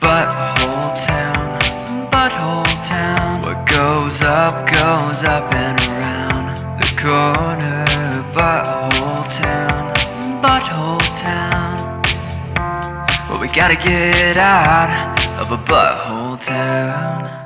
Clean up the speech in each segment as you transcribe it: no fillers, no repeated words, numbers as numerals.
Butthole town. What goes up and around the corner. Butthole town. Well, we gotta get out of a butthole town.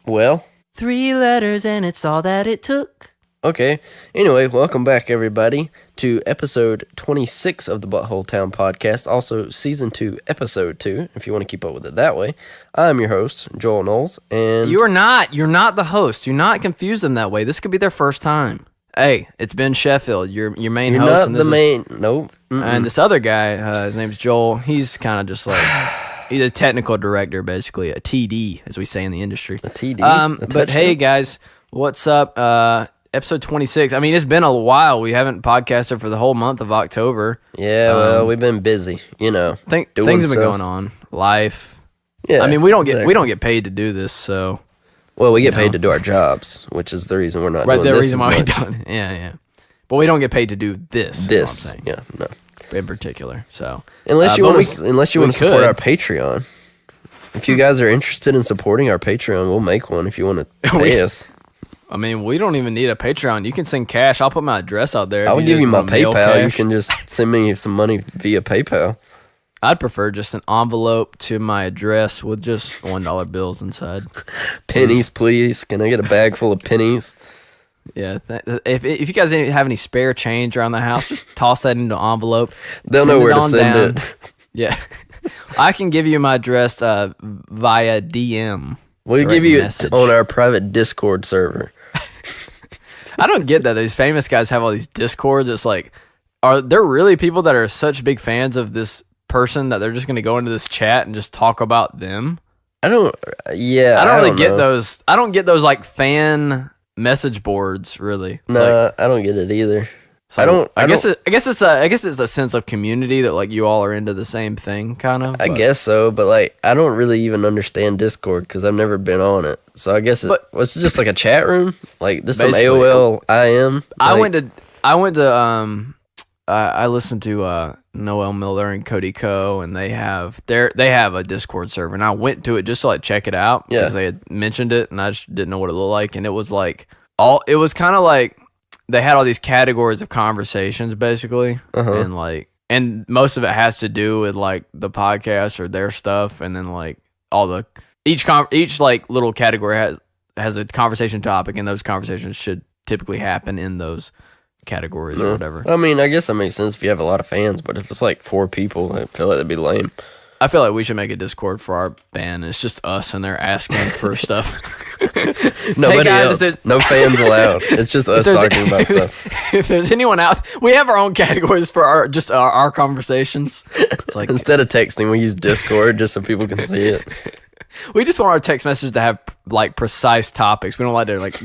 Well, 3 letters and it's all that it took. okay. Anyway, welcome back, everybody, to episode 26 of the Butthole Town podcast. Also, season 2, episode 2, if you want to keep up with it that way. I'm your host, Joel Knowles, and You're not the host. Do not confuse them that way. This could be their first time. Hey, it's Ben Sheffield, your main you're host. not and the main. Nope. And this other guy, his name's Joel. He's kind of just like he's a technical director, basically a TD, as we say in the industry. A TD. But hey, guys, what's up? Episode 26. I mean, it's been a while. We haven't podcasted for the whole month of October. Yeah, well, we've been busy, you know. Things have been going on. Life. Yeah. I mean, we don't get paid to do this, so. Well, we get paid to do our jobs, which is the reason we're not doing The this reason as why we much. don't. Yeah. But we don't get paid to do this. is what I'm saying, Yeah, no. in particular. So Unless you but want to support could. our Patreon. If you guys are interested in supporting our Patreon, we'll make one if you want to pay us. I mean, we don't even need a Patreon. You can send cash. I'll put my address out there. I would give you my PayPal. Cash. You can just send me some money via PayPal. I'd prefer just an envelope to my address with just $1 bills inside. Pennies, please. Can I get a bag full of pennies? Yeah. If you guys have any spare change around the house, just toss that into an envelope. They'll know where to send it. Yeah. I can give you my address via DM. We'll give you message. it on our private Discord server. I don't get that. These famous guys have all these Discords. It's like, are there really people that are such big fans of this person that they're just going to go into this chat and just talk about them? I don't really get know. those. I don't get those like fan message boards really. It's No, like, I don't get it either. so I guess it's a sense of community that like you all are into the same thing kind of. I guess so, but like I don't really even understand Discord because I've never been on it. So I guess it's just like a chat room. Like this some Basically. AOL IM. I listened to Noel Miller and Cody Ko, and they have a Discord server, and I went to it just to like check it out because they had mentioned it, and I just didn't know what it looked like, and it was like it was kind of like they had all these categories of conversations basically, and most of it has to do with like the podcast or their stuff, and then like each like little category has a conversation topic, and those conversations should typically happen in those categories or whatever. I mean, I guess that makes sense if you have a lot of fans, but if it's like 4 people, I feel like that'd be lame. I feel like we should make a Discord for our band. It's just us and they're asking for stuff. Nobody Hey guys, else. No fans allowed. It's just us talking about stuff. If there's anyone out, we have our own categories for our conversations. It's like Instead of texting, we use Discord just so people can see it. we just want our text messages to have like precise topics. We don't like to like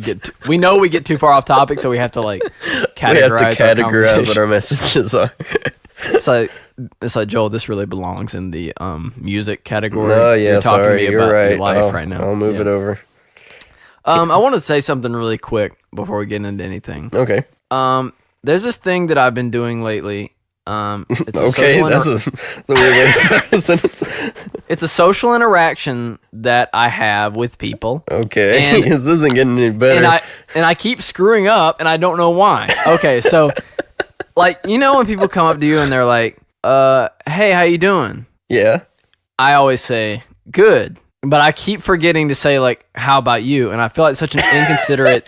we know we get too far off topic, so we have to like categorize what our messages are. It's like Joel, this really belongs in the music category. Oh yeah, You're talking sorry, to me you're about right. your life right now. I'll move it over. I want to say something really quick before we get into anything. Okay. There's this thing that I've been doing lately. It's Okay, that's a weird way to start a sentence. It's a social interaction that I have with people. Okay, And- this isn't getting any better. And I keep screwing up, and I don't know why. Okay, so like when people come up to you and they're like, "Hey, how you doing?" Yeah. I always say, "Good," but I keep forgetting to say like, "How about you?" And I feel like such an inconsiderate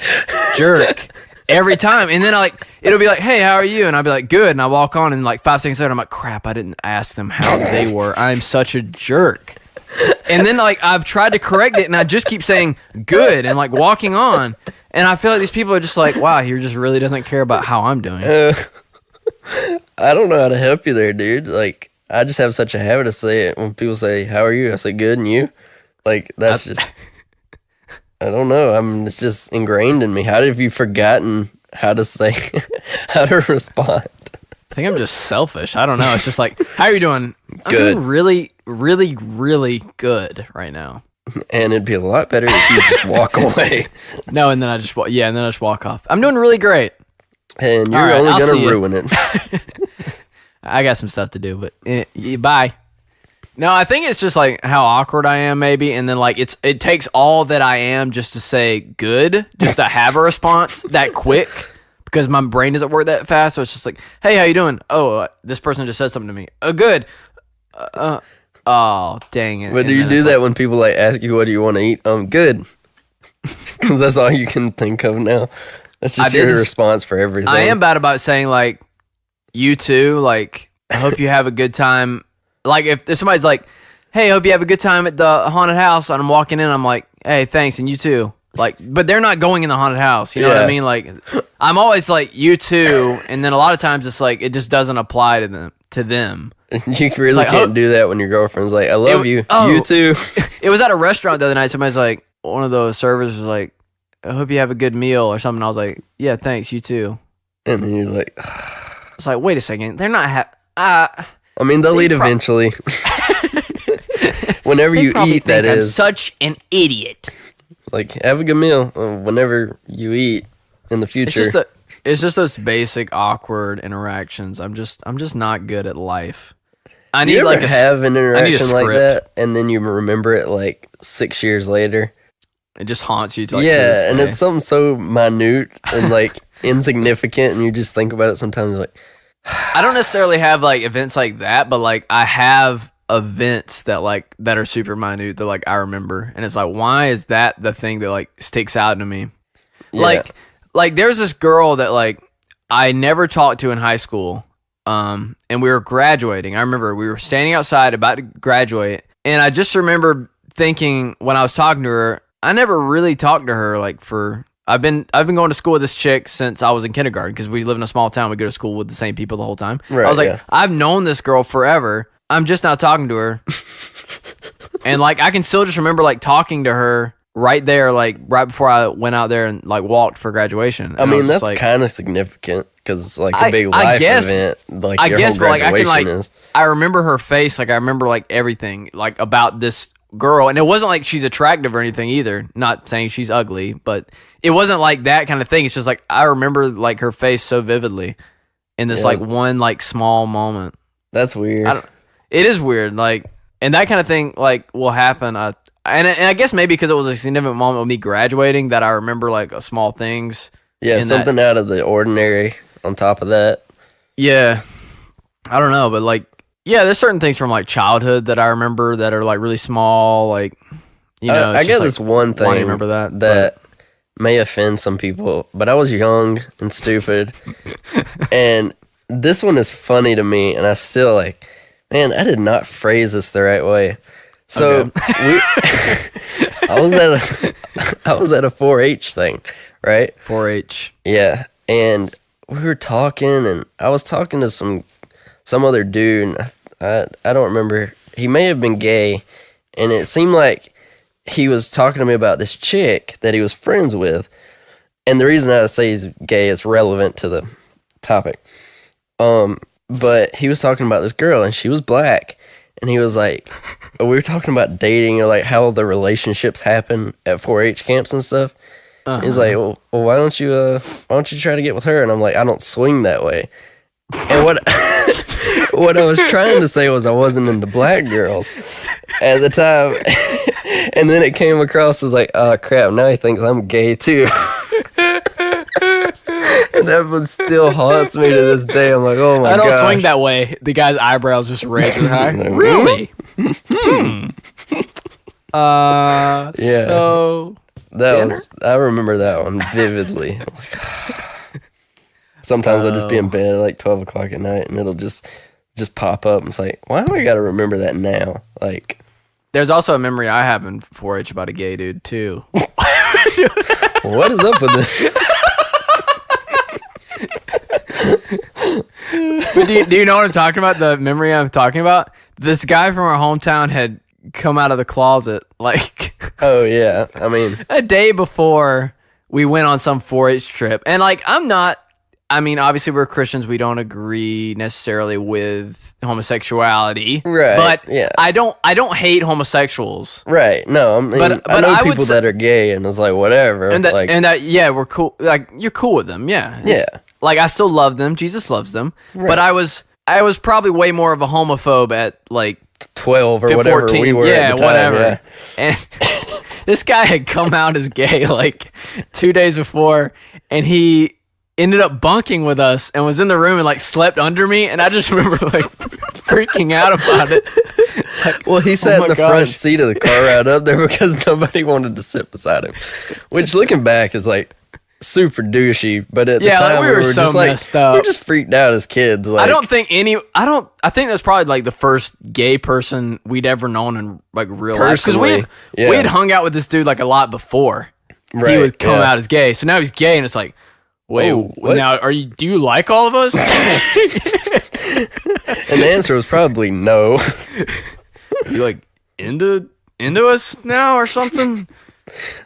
jerk every time. And then it'll be like, "Hey, how are you?" And I'll be like, "Good." And I walk on, and like 5 seconds later, I'm like, "Crap, I didn't ask them how they were. I'm such a jerk." And then like I've tried to correct it, and I just keep saying "good" and like walking on. And I feel like these people are just like, "Wow, he just really doesn't care about how I'm doing." I don't know how to help you there, dude. Like, I just have such a habit to say it. When people say, "How are you?" I say, "Good," and you? Like, that's just, I don't know. It's just ingrained in me. How have you forgotten how to say, how to respond? I think I'm just selfish. I don't know. It's just like, "How are you doing?" I'm Good. doing really, really, really good right now. And it'd be a lot better if you just walk away. No, and then I just walk off. I'm doing really great. And you're All right, only I'll going see to you. ruin it. I got some stuff to do, but bye. No, I think it's just like how awkward I am, maybe, and then like it takes all that I am just to say good, just to have a response that quick, because my brain doesn't work that fast. So it's just like, hey, how you doing? Oh, this person just said something to me. Oh, good. Oh, dang it. But do you do that when people like ask you what do you want to eat? Good, because that's all you can think of now. That's just your response for everything. I am bad about saying like, you too. Like, I hope you have a good time. Like if somebody's like, hey, I hope you have a good time at the haunted house, and I'm walking in, I'm like, hey, thanks, and you too. Like, but they're not going in the haunted house. You know what I mean? Like, I'm always like, you too, and then a lot of times it's like it just doesn't apply to them. You really can't do that when your girlfriend's like, I love you. You too. It was at a restaurant the other night. Somebody's like, one of those servers was like, I hope you have a good meal or something. I was like, yeah, thanks, you too. And then you're like, it's like, wait a second, they're not. I mean, they'll eat eventually. Whenever you eat, that is. I'm such an idiot. Like, have a good meal whenever you eat in the future. It's just those basic awkward interactions. I'm just not good at life. I need like have an interaction like that, and then you remember it like 6 years later. It just haunts you. To this and day. it's something so minute and like insignificant, and you just think about it sometimes. Like, I don't necessarily have like events like that, but like I have events that are super minute that like I remember, and it's like, why is that the thing that like sticks out to me? Yeah. Like there's this girl that like I never talked to in high school, and we were graduating. I remember we were standing outside about to graduate, and I just remember thinking when I was talking to her, I never really talked to her like for. I've been going to school with this chick since I was in kindergarten, because we live in a small town. We go to school with the same people the whole time. Right, I was like, I've known this girl forever. I'm just not talking to her. And like, I can still just remember like talking to her right there, like right before I went out there and like walked for graduation. And I mean, that's like, kind of significant because it's like a big life event. Like your whole graduation is. I remember her face. Like I remember like everything like about this girl, and it wasn't like she's attractive or anything either. Not saying she's ugly, but it wasn't like that kind of thing. It's just like I remember like her face so vividly in this like one like small moment. That's weird. It is weird, like, and that kind of thing like will happen. And I guess maybe because it was a significant moment of me graduating that I remember like small things. Yeah, something out of the ordinary on top of that. Yeah, I don't know, but like, yeah, there's certain things from like childhood that I remember that are like really small, like, you know. I get this one thing. I remember that may offend some people, but I was young and stupid, and this one is funny to me, and I still like, man, I did not phrase this the right way. So I was at a 4-H thing, right? 4-H. Yeah, and we were talking, and I was talking to some other dude. And I don't remember. He may have been gay, and it seemed like he was talking to me about this chick that he was friends with. And the reason I say he's gay is relevant to the topic. But he was talking about this girl, and she was black. And he was like, we were talking about dating or like how the relationships happen at 4-H camps and stuff. Uh-huh. He's like, well, why don't you try to get with her? And I'm like, I don't swing that way. And what I was trying to say was I wasn't into black girls at the time. And then it came across as like, oh crap, now he thinks I'm gay too. And that one still haunts me to this day. I'm like, oh my god. I don't swing that way. The guy's eyebrows just raised high. Really? Yeah. So I remember that one vividly. I'm like, sometimes I'll just be in bed at like 12 o'clock at night, and it'll just pop up. And it's like, why do I got to remember that now? Like, there's also a memory I have in 4-H about a gay dude too. What is up with this? But do you know what I'm talking about? The memory I'm talking about? This guy from our hometown had come out of the closet like oh yeah, I mean a day before we went on some 4-H trip. And like, obviously we're Christians, we don't agree necessarily with homosexuality, right? But yeah, I don't hate homosexuals, right? No, I mean, but I know people that are gay, and it's like whatever, and that we're cool. Like, you're cool with them, yeah. Like, I still love them. Jesus loves them, right. But I was probably way more of a homophobe at like 12 or whatever 14, we were at the time. whatever. Yeah. And this guy had come out as gay like 2 days before, and he ended up bunking with us and was in the room and like slept under me, and I just remember like freaking out about it. Like, Well, he sat in the front gosh. seat of the car right up there because nobody wanted to sit beside him. Which, looking back, is like super douchey. But at the Yeah, like, time, we we were were so just like, messed up. we were just freaked out as kids. Like, I think that's probably like the first gay person we'd ever known in like real life. Because we Personally, had hung out with this dude like a lot before he Right, would come yeah. out as gay. So now he's gay, and it's like, wait, Oh, what? now do you like all of us? And the answer was probably no. You like into us now or something?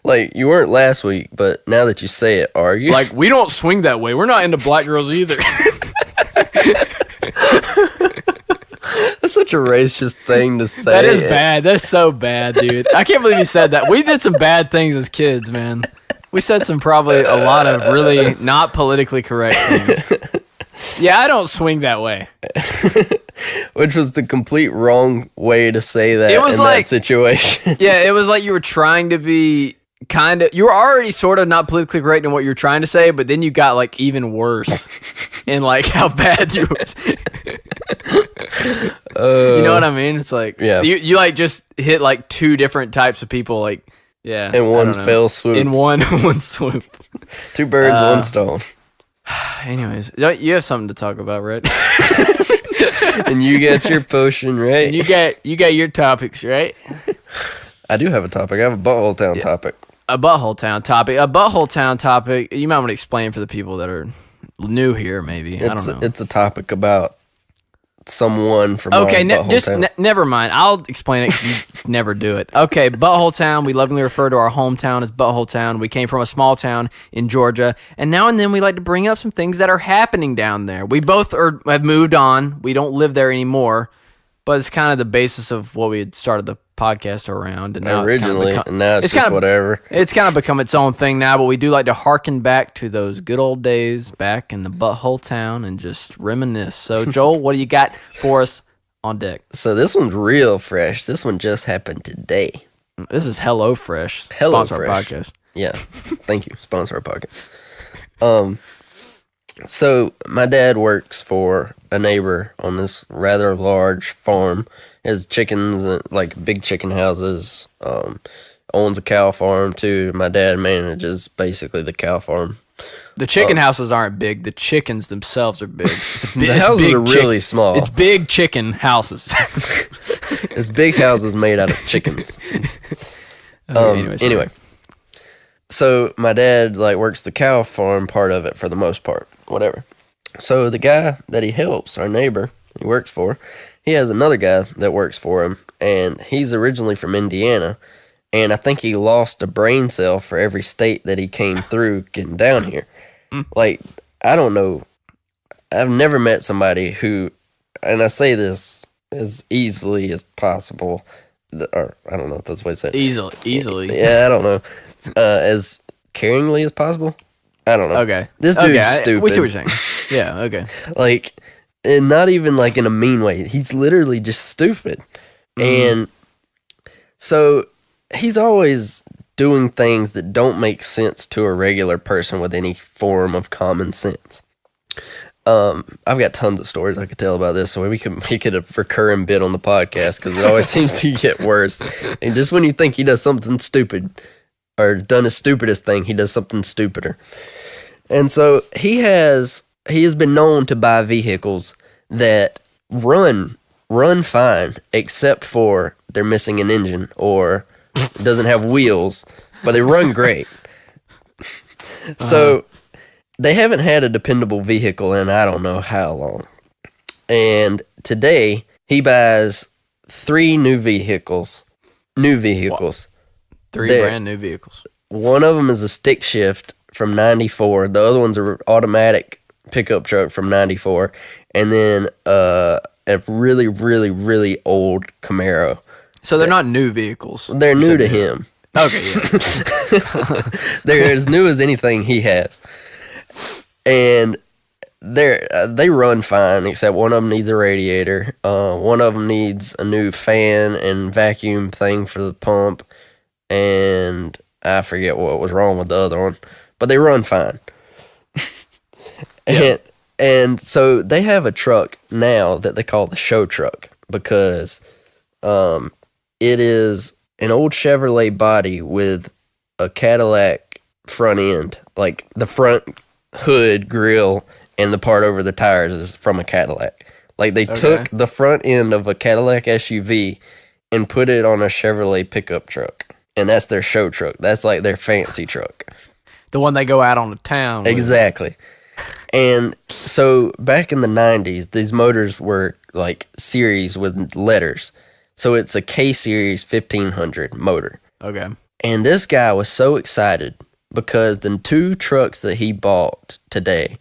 Like, you weren't last week, but now that you say it, are you? Like, we don't swing that way. We're not into black girls either. that's such a racist thing to say. That is bad. That's so bad, dude. I can't believe you said that. We did some bad things as kids, man. We said probably a lot of really not politically correct things. Yeah, I don't swing that way. Which was the complete wrong way to say that It was in like- that situation. Yeah, it was like you were trying to be you were already sort of not politically correct in what you were trying to say, but then you got like even worse in like how bad you was. You know what I mean? It's like, Yeah. you like just hit like two different types of people, like, yeah. In I one don't know. fell swoop. In one swoop. Two birds, one stone. Anyways, you have something to talk about, right? And you get your potion, right? you got your topics, right? I do have a topic. I have a Butthole Town topic. A Butthole Town topic. A Butthole Town topic. You might want to explain for the people that are new here, maybe. I don't know. It's a topic about someone from Okay, our Butthole just Town. never mind. I'll explain it 'cause you never do it. Okay, Butthole Town. We lovingly refer to our hometown as Butthole Town. We came from a small town in Georgia, and now and then we like to bring up some things that are happening down there. We both have moved on. We don't live there anymore, but it's kind of the basis of what we had started the podcast around. And now Originally, and now it's just kind of whatever. It's kind of become its own thing now, but we do like to harken back to those good old days back in the Butthole Town and just reminisce. So, Joel, what do you got for us on deck? So this one's real fresh. This one just happened today. This is HelloFresh. HelloFresh. Sponsor our podcast. Yeah. Thank you. Sponsor our podcast. So my dad works for a neighbor on this rather large farm. Has chickens, like big chicken houses. Owns a cow farm too. My dad manages basically the cow farm. The chicken houses aren't big. The chickens themselves are big. The houses are really small. It's big chicken houses. It's big houses made out of chickens. Anyway, so my dad like works the cow farm part of it for the most part, whatever. So the guy that he helps, our neighbor, he works for, he has another guy that works for him, and he's originally from Indiana, and I think he lost a brain cell for every state that he came through getting down here. Like, I don't know. I've never met somebody who, and I say this as easily as possible, or I don't know if that's the way to say it. Easily. Yeah, I don't know. As caringly as possible? I don't know. Okay. This dude's stupid. We see what you're saying. Yeah, okay. Like, and not even like in a mean way. He's literally just stupid. And so he's always doing things that don't make sense to a regular person with any form of common sense. I've got tons of stories I could tell about this, so we can make it a recurring bit on the podcast because it always seems to get worse. And just when you think he does something stupid or done his stupidest thing, he does something stupider. And so he has been known to buy vehicles that run fine, except for they're missing an engine or doesn't have wheels, but they run great. So they haven't had a dependable vehicle in I don't know how long. And today he buys 3 new vehicles. Three brand new vehicles. One of them is a stick shift from 94. The other one's an automatic pickup truck from 94. And then a really, really, really old Camaro. So they're not new vehicles. They're new to him. Okay, yeah. They're as new as anything he has. And they run fine, except one of them needs a radiator. One of them needs a new fan and vacuum thing for the pump, and I forget what was wrong with the other one, but they run fine. And so they have a truck now that they call the show truck because it is an old Chevrolet body with a Cadillac front end, like the front hood grill and the part over the tires is from a Cadillac. Like they took the front end of a Cadillac SUV and put it on a Chevrolet pickup truck, and that's their show truck. That's like their fancy truck, the one they go out on the town with. Exactly. And so back in the 90s, these motors were like series with letters. So it's a K Series 1500 motor. Okay. And this guy was so excited because the 2 trucks that he bought today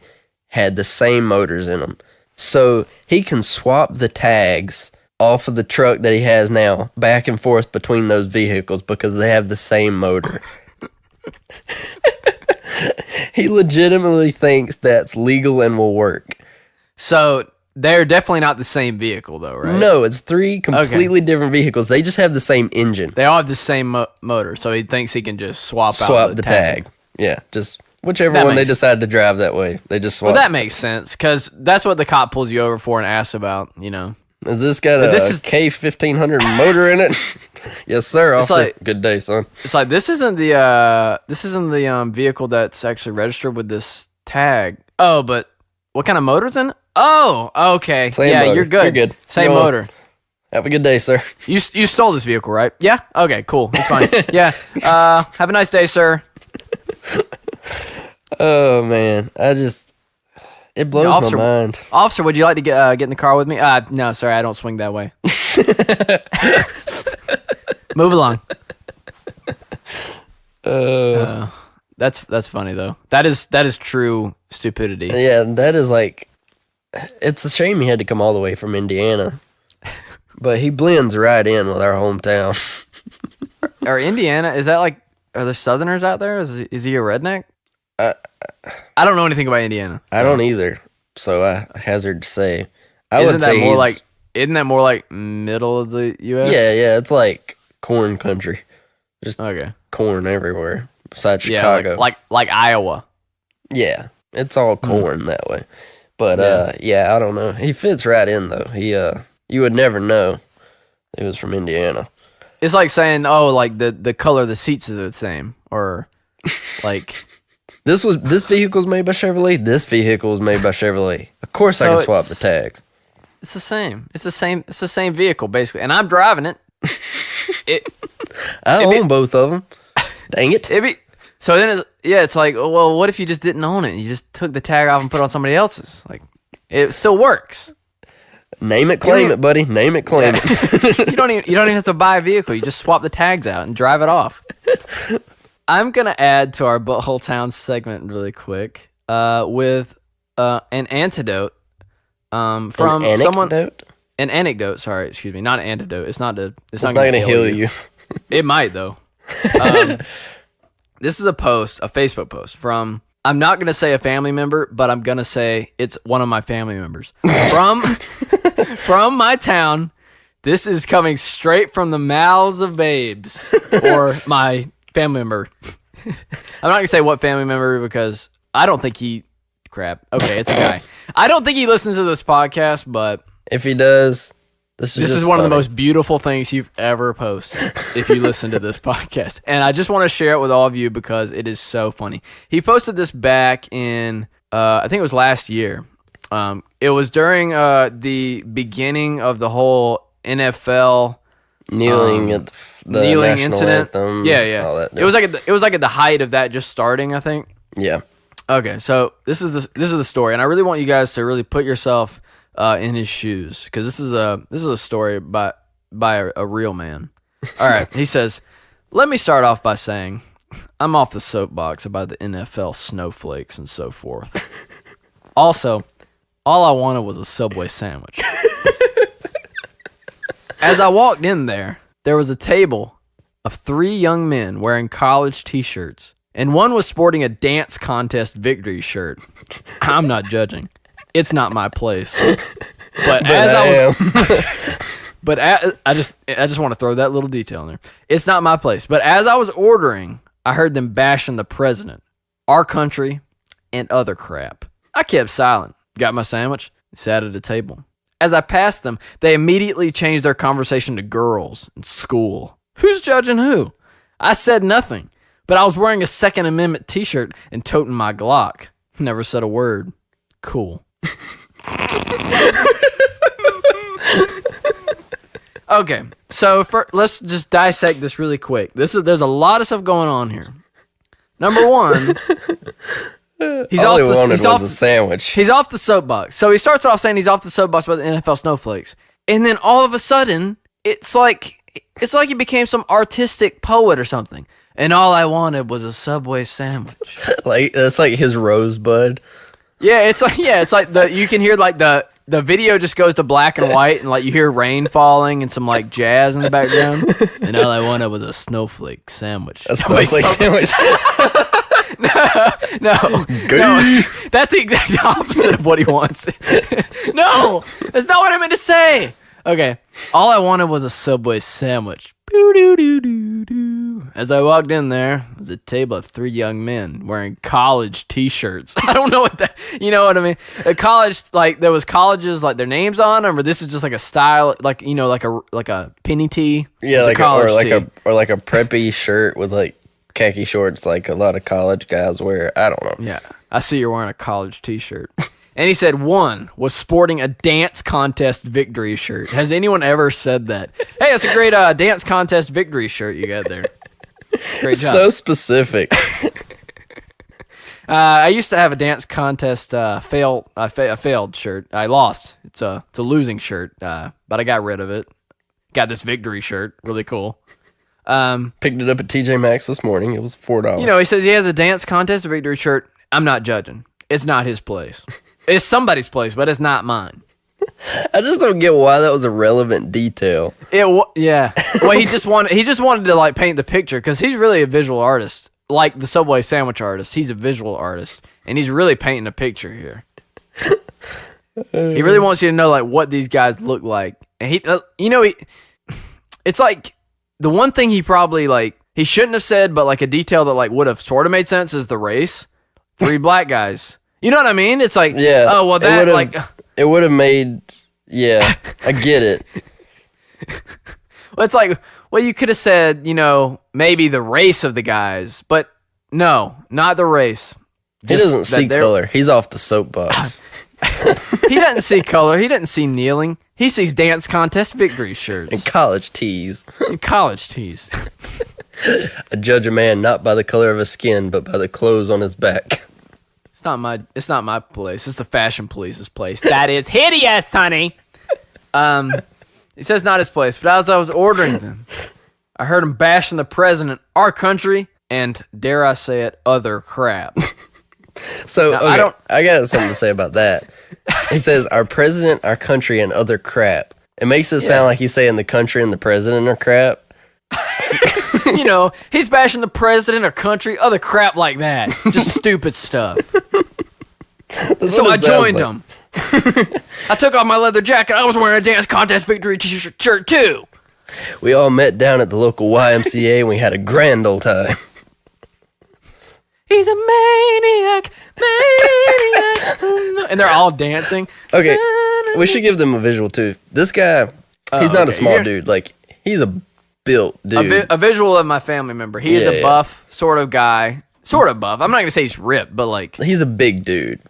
had the same motors in them. So he can swap the tags off of the truck that he has now back and forth between those vehicles because they have the same motor. He legitimately thinks that's legal and will work. So they're definitely not the same vehicle, though, right? No, it's 3 completely different vehicles. They just have the same engine. They all have the same motor, so he thinks he can just swap out the tag. Yeah, just whichever one they decide to drive that way. They just swap. Well, that makes sense, because that's what the cop pulls you over for and asks about, you know. Has this got a K1500 motor in it? Yes, sir. Officer. Like, good day, son. It's like this isn't the vehicle that's actually registered with this tag. Oh, but what kind of motor's in it? Oh, okay. Same motor. You're good. You're good. Same motor. Have a good day, sir. You stole this vehicle, right? Yeah. Okay. Cool. That's fine. Yeah. Have a nice day, sir. Oh man, it blows my mind. Officer, would you like to get in the car with me? No, sorry, I don't swing that way. Move along. That's funny though. That is true stupidity. Yeah, that is like. It's a shame he had to come all the way from Indiana, but he blends right in with our hometown. Or Indiana, is that like? Are there Southerners out there? Is he a redneck? I don't know anything about Indiana. I don't either, so I hazard to say. Isn't that more like middle of the U.S.? Yeah, it's like corn country. Just okay. Corn everywhere besides Chicago. Like Iowa. Yeah, it's all corn that way. But I don't know. He fits right in though. You would never know he was from Indiana. It's like saying, like the color of the seats is the same, or like this vehicle's made by Chevrolet. This vehicle is made by Chevrolet. Of course, I can swap the tags. It's the same. It's the same vehicle basically, and I'm driving it. I own both of them. Dang it! So then it's like, well, what if you just didn't own it? You just took the tag off and put it on somebody else's. Like, it still works. Name it, claim it, buddy. Name it, claim it. You don't even have to buy a vehicle. You just swap the tags out and drive it off. I'm gonna add to our Butthole Town segment really quick with an antidote from someone. An anecdote. Sorry, excuse me. Not an antidote. It's not gonna heal you. It might though. This is a Facebook post from, I'm not going to say a family member, but I'm going to say it's one of my family members. From my town, this is coming straight from the mouths of babes, or my family member. I'm not going to say what family member because I don't think okay, it's a guy. I don't think he listens to this podcast, but if he does, this is one of the most beautiful things you've ever posted if you listen to this podcast. And I just want to share it with all of you because it is so funny. He posted this back in, I think it was last year. It was during the beginning of the whole NFL kneeling at the kneeling national incident. Anthem, Yeah. all that, It was like at the height of that just starting, I think. Yeah. Okay, so this is the story, and I really want you guys to really put yourself in his shoes, because this is a story by a real man. All right, he says, "Let me start off by saying I'm off the soapbox about the NFL snowflakes and so forth. Also, all I wanted was a Subway sandwich. As I walked in there was a table of 3 young men wearing college t-shirts, and one was sporting a dance contest victory shirt. I'm not judging. it's not my place. But as I was, I just want to throw that little detail in there. It's not my place. But as I was ordering, I heard them bashing the president, our country, and other crap. I kept silent, got my sandwich, and sat at a table. As I passed them, they immediately changed their conversation to girls and school. Who's judging who? I said nothing, but I was wearing a Second Amendment t-shirt and toting my Glock. Never said a word. Cool. Okay, so let's just dissect this really quick. There's a lot of stuff going on here. Number one, all he wanted was a sandwich. He's off the soapbox. So he starts off saying he's off the soapbox about the NFL snowflakes, and then all of a sudden, it's like he became some artistic poet or something. And all I wanted was a Subway sandwich. Like it's like his Rosebud. Yeah, it's like you can hear like the video just goes to black and white, and like you hear rain falling and some like jazz in the background. And all I wanted was a snowflake sandwich. A snowflake sandwich. No, that's the exact opposite of what he wants. No, that's not what I meant to say. Okay, all I wanted was a Subway sandwich. As I walked in, there was a table of 3 young men wearing college t-shirts. I don't know what that, you know what I mean? A college, like there was colleges like their names on them, or this is just like a style, like you know, like a penny tee. Yeah, like a preppy shirt with like khaki shorts, like a lot of college guys wear. I don't know. Yeah, I see you're wearing a college t-shirt. And he said one was sporting a dance contest victory shirt. Has anyone ever said that? Hey, that's a great dance contest victory shirt you got there. Great job. So specific. I used to have a dance contest failed shirt. I lost. It's a losing shirt, but I got rid of it. Got this victory shirt. Really cool. Picked it up at TJ Maxx this morning. It was $4. You know, he says he has a dance contest victory shirt. I'm not judging. It's not his place. It's somebody's place, but it's not mine. I just don't get why that was a relevant detail. Yeah. Well, he just wanted to like paint the picture because he's really a visual artist, like the Subway sandwich artist. He's a visual artist, and he's really painting a picture here. He really wants you to know like what these guys look like, and it's like the one thing he probably like he shouldn't have said, but like a detail that like would have sort of made sense is the race. 3 black guys. You know what I mean? It's like, yeah. Oh, well, that like it would have made. Yeah, I get it. Well, it's like, well, you could have said, you know, maybe the race of the guys, but no, not the race. He doesn't see color. He's off the soapbox. He doesn't see color. He doesn't see kneeling. He sees dance contest victory shirts and college tees. I judge a man not by the color of his skin, but by the clothes on his back. It's not my place. It's the fashion police's place. That is hideous, honey. He says not his place, but as I was ordering them, I heard him bashing the president, our country, and dare I say it, other crap. So now, I got something to say about that. He says our president, our country, and other crap. It makes it sound like he's saying the country and the president are crap. You know, he's bashing the president or country, other crap like that. Just stupid stuff. So I joined him. I took off my leather jacket. I was wearing a dance contest victory shirt too. We all met down at the local YMCA and we had a grand old time. He's a maniac. And they're all dancing. Okay, we should give them a visual too. This guy, he's not a small dude. Like, he's a built dude. A visual of my family member. He is a buff sort of guy. Sort of buff. I'm not going to say he's ripped, but like... He's a big dude.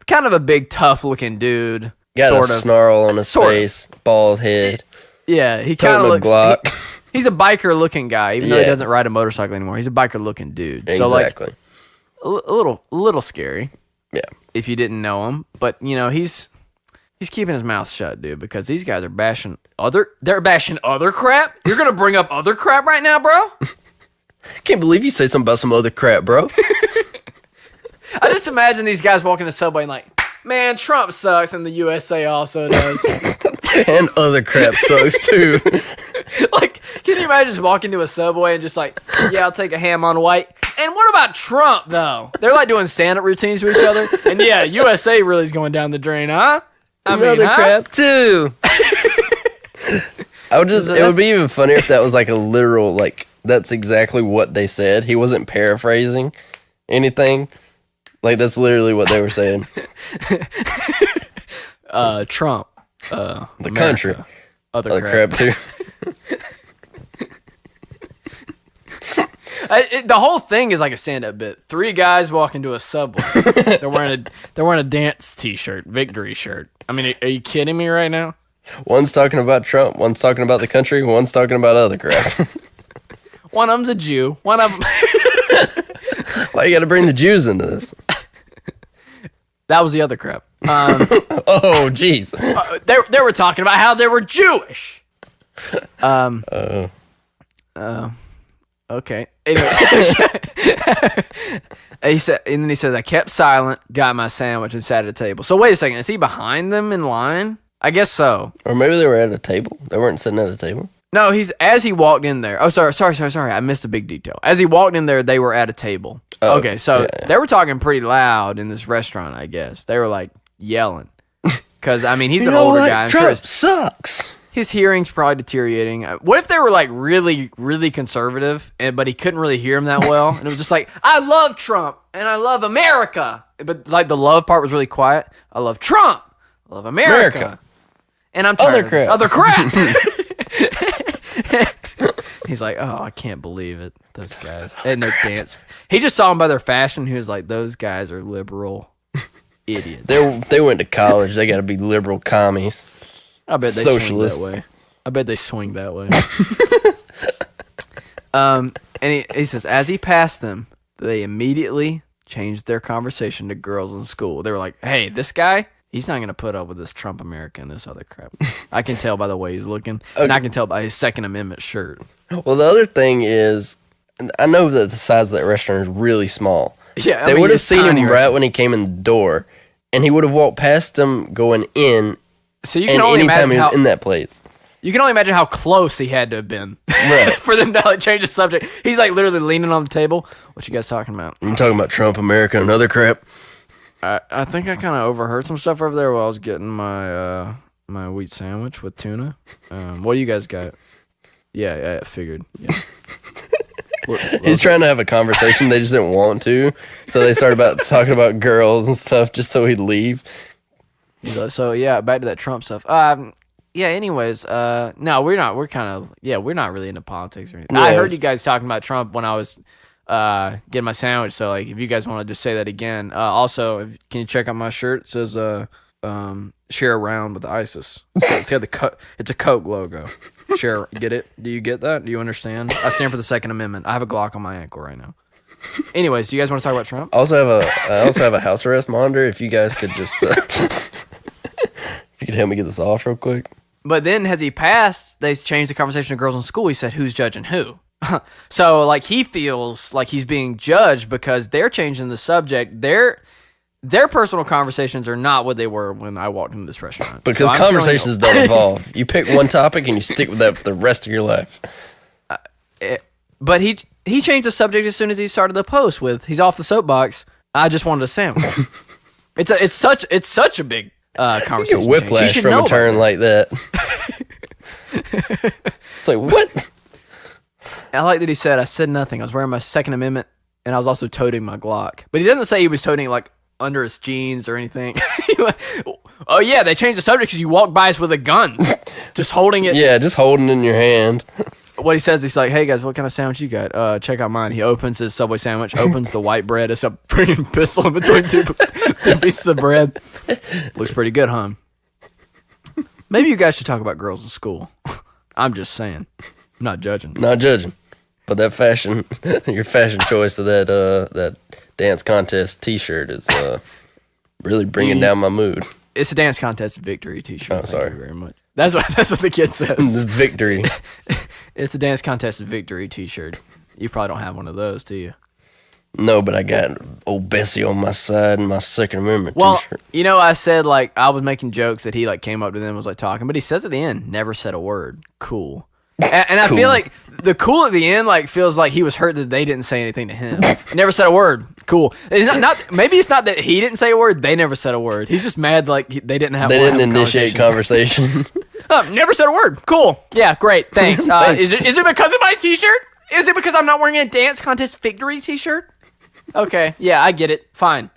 Kind of a big, tough-looking dude. Got a snarl on his face, bald head. Yeah, he kind of looks... Glock. He's a biker-looking guy, even though he doesn't ride a motorcycle anymore. He's a biker-looking dude. Exactly. So, like, a little scary. Yeah. If you didn't know him. But, you know, he's keeping his mouth shut, dude, because these guys are bashing other crap? You're going to bring up other crap right now, bro? Can't believe you say something about some other crap, bro. I just imagine these guys walking the subway and like, man, Trump sucks and the USA also does. And other crap sucks too. Like, can you imagine just walking to a subway and just like, yeah, I'll take a ham on white. And what about Trump, though? They're like doing stand-up routines to each other. And yeah, USA really is going down the drain, huh? Another crap, too. It would be even funnier if that was like a literal, like, that's exactly what they said. He wasn't paraphrasing anything. Like, that's literally what they were saying. Trump. The America, country. Other crap, too. The whole thing is like a stand-up bit. 3 guys walk into a Subway. They're wearing a dance T-shirt, victory shirt. I mean, are you kidding me right now? One's talking about Trump, one's talking about the country, one's talking about other crap. One of them's a Jew. One of them. Why you got to bring the Jews into this? That was the other crap. Oh, jeez. They were talking about how they were Jewish. Okay. Anyway. He said, and then he says, I kept silent, got my sandwich, and sat at a table. So wait a second, is he behind them in line? I guess so. Or maybe they were at a table. They weren't sitting at a table. No, as he walked in there. Oh, sorry. I missed a big detail. As he walked in there, they were at a table. Oh, okay, so they were talking pretty loud in this restaurant, I guess. They were like yelling. Because, I mean, he's an older guy. I'm Trump sucks. His hearing's probably deteriorating. What if they were like really, really conservative, but he couldn't really hear him that well? And it was just like, I love Trump and I love America. But like the love part was really quiet. I love Trump. I love America. And I'm tired of this other crap. He's like, oh, I can't believe it. Those guys. And their dance. He just saw them by their fashion. He was like, those guys are liberal idiots. They went to college. They got to be liberal commies. I bet they Socialists. swing that way. I bet they swing that way. And he says, as he passed them, they immediately changed their conversation to girls in school. They were like, hey, this guy, he's not going to put up with this Trump America and this other crap. I can tell by the way he's looking, and I can tell by his Second Amendment shirt. Well, the other thing is, I know that the size of that restaurant is really small. Yeah, they would have seen him right when he came in the door, and he would have walked past them going in. So you can only anytime imagine he was in that place. You can only imagine how close he had to have been for them to like change the subject. He's like literally leaning on the table. What you guys talking about? I'm talking about Trump, America, and other crap. I think I kind of overheard some stuff over there while I was getting my my wheat sandwich with tuna. What do you guys got? Yeah, I figured. Yeah. He's trying to have a conversation. They just didn't want to, so they started talking about girls and stuff just so he'd leave. So yeah, back to that Trump stuff. Yeah. Anyways, no, we're not. We're kind of we're not really into politics or anything. Yeah. I heard you guys talking about Trump when I was getting my sandwich. So like, if you guys want to just say that again. Also, can you check out my shirt? It says share a round with ISIS. It's got it's a Coke logo. Share, get it? Do you get that? Do you understand? I stand for the Second Amendment. I have a Glock on my ankle right now. Anyways, do you guys want to talk about Trump? I also have a house arrest monitor. If you guys could just if you could help me get this off real quick. But then as he passed, they changed the conversation to girls in school. He said, who's judging who? So like he feels like he's being judged because they're changing the subject. Their personal conversations are not what they were when I walked into this restaurant. Because conversations don't evolve. You pick one topic and you stick with that for the rest of your life. But he changed the subject as soon as he started the post with, he's off the soapbox. I just wanted a sandwich. It's such a big conversation. You get whiplash from a turn like that. It's like, what? I like that he said, I said nothing. I was wearing my Second Amendment and I was also toting my Glock. But he doesn't say he was toting it like under his jeans or anything. Oh yeah, they changed the subject because you walked by us with a gun. Just holding it. Yeah, just holding it in your hand. What he says, he's like, hey guys, what kind of sandwich you got? Check out mine. He opens his Subway sandwich, opens the white bread. It's a freaking pistol in between two pieces of bread. Looks pretty good, huh? Maybe you guys should talk about girls in school. I'm just saying. I'm not judging. Not judging. But that fashion, your fashion choice of that dance contest T-shirt is really bringing down my mood. It's a dance contest victory T-shirt. Oh, sorry. Thank you very much. That's what the kid says. Victory. It's a dance contest victory T-shirt. You probably don't have one of those, do you? No, but I got old Bessie on my side and my Second Amendment T-shirt. You know, I said like I was making jokes that he like came up to them and was like talking, but he says at the end, never said a word. Cool. And I Cool. feel like the cool at the end like feels like he was hurt that they didn't say anything to him. Never said a word. Cool. It's not maybe it's not that he didn't say a word. They never said a word. He's just mad like they didn't have. They wanna didn't have a initiate conversation. Never said a word. Cool. Yeah, great. Thanks. Thanks. Is it because of my T-shirt? Is it because I'm not wearing a dance contest victory T-shirt? Okay. Yeah, I get it. Fine.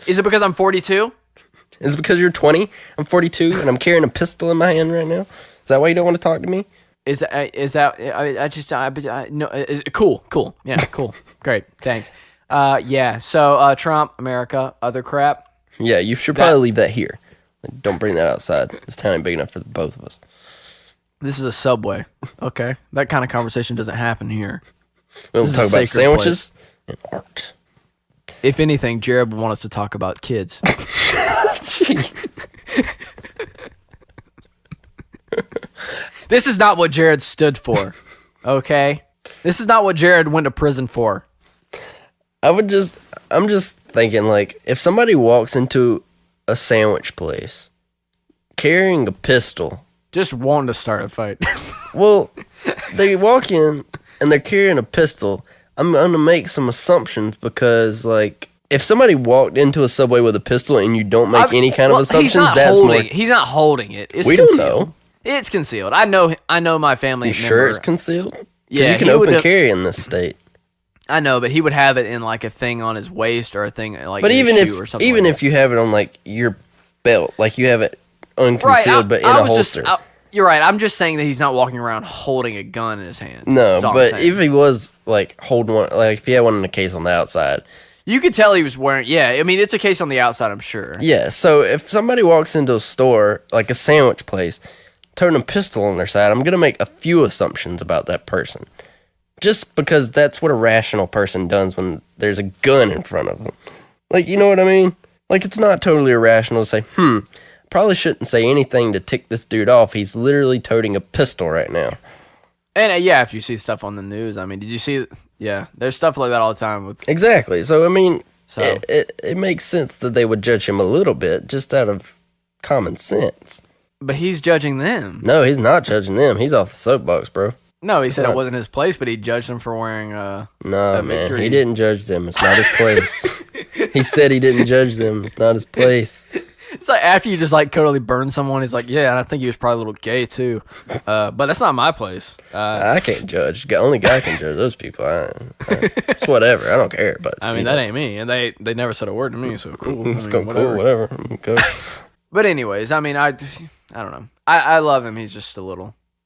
Is it because I'm 42? Is it because you're 20? I'm 42 and I'm carrying a pistol in my hand right now. Is that why you don't want to talk to me? Cool. Yeah, cool. Great. Thanks. Yeah. So Trump, America, other crap. Yeah, you should probably leave that here. Don't bring that outside. This town ain't big enough for the both of us. This is a Subway. Okay. That kind of conversation doesn't happen here. We'll This is talk a about sacred sandwiches and art. If anything, Jared would want us to talk about kids. This is not what Jared stood for. Okay? This is not what Jared went to prison for. I'm just thinking, like, if somebody walks into a sandwich place carrying a pistol, Just wanting to start a fight. well, they walk in and they're carrying a pistol, I'm going to make some assumptions because, like, if somebody walked into a Subway with a pistol and you don't make any kind of assumptions, that's more... He's not holding it. It's We concealed. don't know. It's concealed. I know my family You member. sure it's concealed? 'Cause Yeah, you can he would open have- carry in this state. I know, but he would have it in like a thing on his waist or a thing like But in even his shoe or something even like if you have it on, like, your belt, like you have it unconcealed but in a holster. You're right. I'm just saying that he's not walking around holding a gun in his hand. No, That's all I'm but saying. if he was, like, holding one, like, if he had one in a case on the outside, You could tell he was wearing. Yeah, I mean, it's a case on the outside, I'm sure. yeah. So if somebody walks into a store, like a sandwich place, toting a pistol on their side, I'm gonna make a few assumptions about that person, just because that's what a rational person does when there's a gun in front of them. Like, you know what I mean? Like, it's not totally irrational to say, probably shouldn't say anything to tick this dude off. He's literally toting a pistol right now. And yeah, if you see stuff on the news, I mean, did you see? Yeah, there's stuff like that all the time with. Exactly. So, I mean, So- it makes sense that they would judge him a little bit just out of common sense. But he's judging them. No, he's not judging them. He's off the soapbox, bro. No, he said not- it wasn't his place, but he judged them for wearing. No, A man. victory. He didn't judge them. It's not his place. He said he didn't judge them. It's not his place. It's like after you just like totally burn someone, he's like, yeah, and I think he was probably a little gay too. But that's not my place. I can't judge. Only God can judge those people. It's whatever. I don't care. But I mean, that ain't me, and they never said a word to me, so cool. It's cool, whatever. Okay. But anyways, I mean, I don't know. I love him. He's just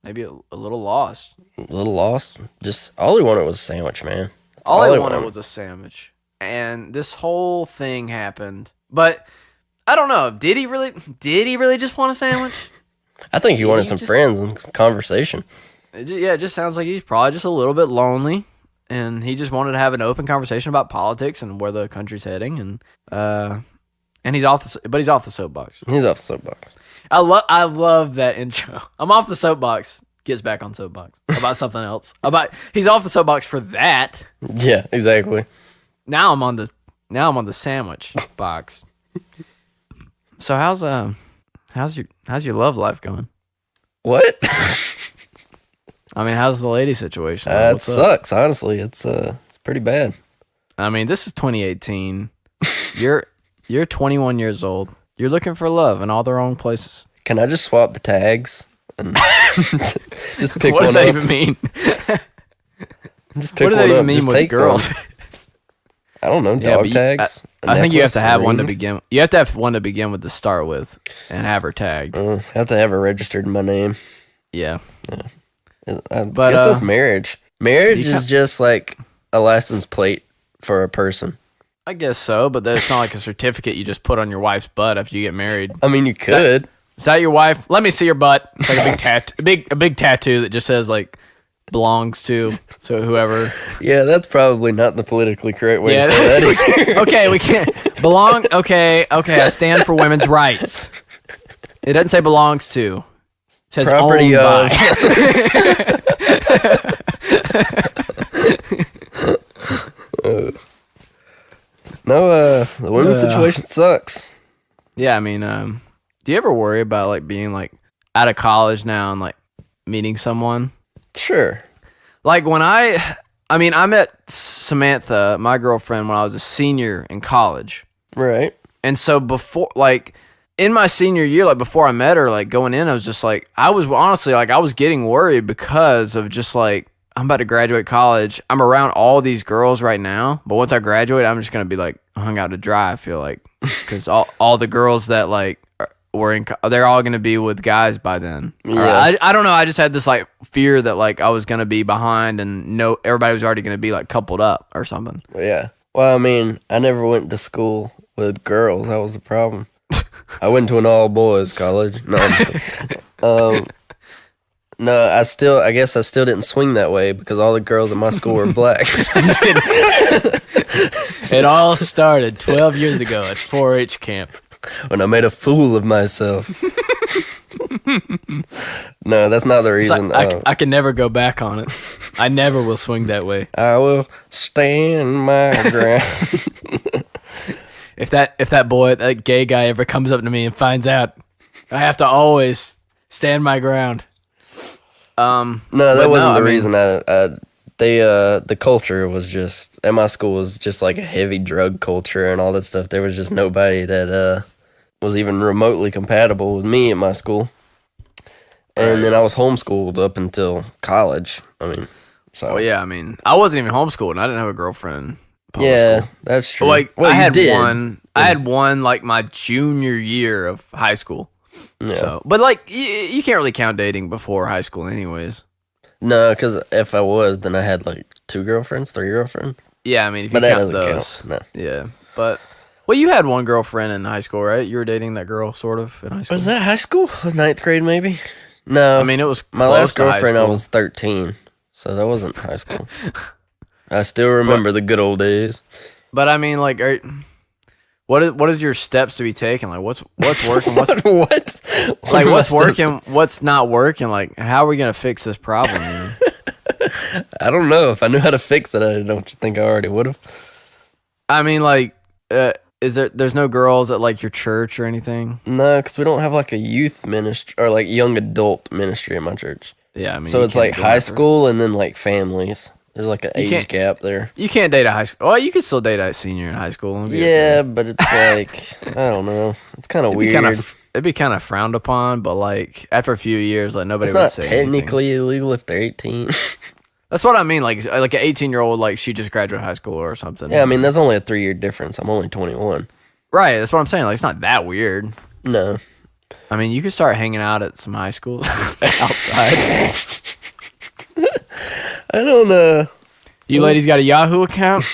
maybe a little lost. A little lost. Just all he wanted was a sandwich, man. That's All I wanted was a sandwich, and this whole thing happened. But I don't know. Did he really just want a sandwich? I think he wanted he some just- friends and conversation. It just sounds like he's probably just a little bit lonely, and he just wanted to have an open conversation about politics and where the country's heading, and he's off the soapbox. He's off the soapbox. I love that intro. I'm off the soapbox. Gets back on soapbox about something else. He's off the soapbox for that. Yeah, exactly. Now I'm on the sandwich box. So how's your love life going? What? I mean, how's the lady situation? That What's up? sucks. Honestly, it's pretty bad. I mean, this is 2018. You're 21 years old. You're looking for love in all the wrong places. Can I just swap the tags and just pick What one does that up? even mean? Just pick What does one that even up. mean Just with take girls? One. I don't know. Yeah, Dog but you- tags. I think you have necklace, to have a one to ring? begin. You have to have one to begin with to start with, and have her tagged. Have to have her registered in my name. Yeah. I But, guess that's marriage. Marriage you is just like a license plate for a person. I guess so, but it's not like a certificate you just put on your wife's butt after you get married. I mean, you could. Is that your wife? Let me see your butt. It's like a big tattoo that just says like belongs to whoever. Yeah, that's probably not the politically correct way to say that either. Okay, we can't belong. Okay, I stand for women's rights. It doesn't say belongs to. It says Property owned of. by. No, the women's situation sucks. Yeah, I mean, do you ever worry about like being like out of college now and like meeting someone? Sure. Like when I met Samantha, my girlfriend, when I was a senior in college. Right. And so before, like, in my senior year, like before I met her, like going in, I was just like, I was honestly like, I was getting worried because of just like, I'm about to graduate college. I'm around all these girls right now, but once I graduate, I'm just gonna be like hung out to dry. I feel like because all the girls that like they're all gonna be with guys by then. Yeah. I don't know. I just had this like fear that like I was gonna be behind and everybody was already gonna be like coupled up or something. Yeah. Well, I mean, I never went to school with girls. That was the problem. I went to an all boys college. No, I'm just no, I guess I still didn't swing that way because all the girls at my school were black. I'm just kidding. It all started 12 years ago at 4-H camp. When I made a fool of myself. No, that's not the reason. I can never go back on it. I never will swing that way. I will stand my ground. If that gay guy ever comes up to me and finds out, I have to always stand my ground. No, that wasn't the reason. The culture was just at my school was just like a heavy drug culture and all that stuff. There was just nobody that was even remotely compatible with me at my school. And then I was homeschooled up until college. I mean, so yeah, I mean, I wasn't even homeschooled and I didn't have a girlfriend. Yeah, that's true. Like well, I had one like my junior year of high school. Yeah. So, but like you can't really count dating before high school, anyways. No, because if I was, then I had like 2 girlfriends, 3 girlfriends. Yeah, I mean, if but you that count doesn't those, count. No. Yeah, but well, you had one girlfriend in high school, right? You were dating that girl, sort of, in high school. Was that high school? Was 9th grade maybe? No, I mean it was my close last to high girlfriend. I school. was 13, so that wasn't high school. I still remember the good old days. But I mean, like, what is your steps to be taken? Like, what's working? What's what? like what's working? What's not working? Like, how are we gonna fix this problem? Man? I don't know. If I knew how to fix it, I don't think I already would have. I mean, like, there's no girls at like your church or anything? No, because we don't have like a youth ministry or like young adult ministry at my church. Yeah, I mean, so it's like high school and then like families. There's like an age gap there. You can't date a high school. Oh, you can still date a senior in high school. Yeah, but it's like I don't know. It's kind of weird. It'd be kind of frowned upon, but like after a few years, like nobody it's would not say technically anything. illegal if they're 18. That's what I mean. Like an 18-year-old, like she just graduated high school or something. Yeah, I mean that's only a 3-year difference. I'm only 21. Right. That's what I'm saying. Like it's not that weird. No. I mean, you could start hanging out at some high schools outside. I don't know. You ladies got a Yahoo account?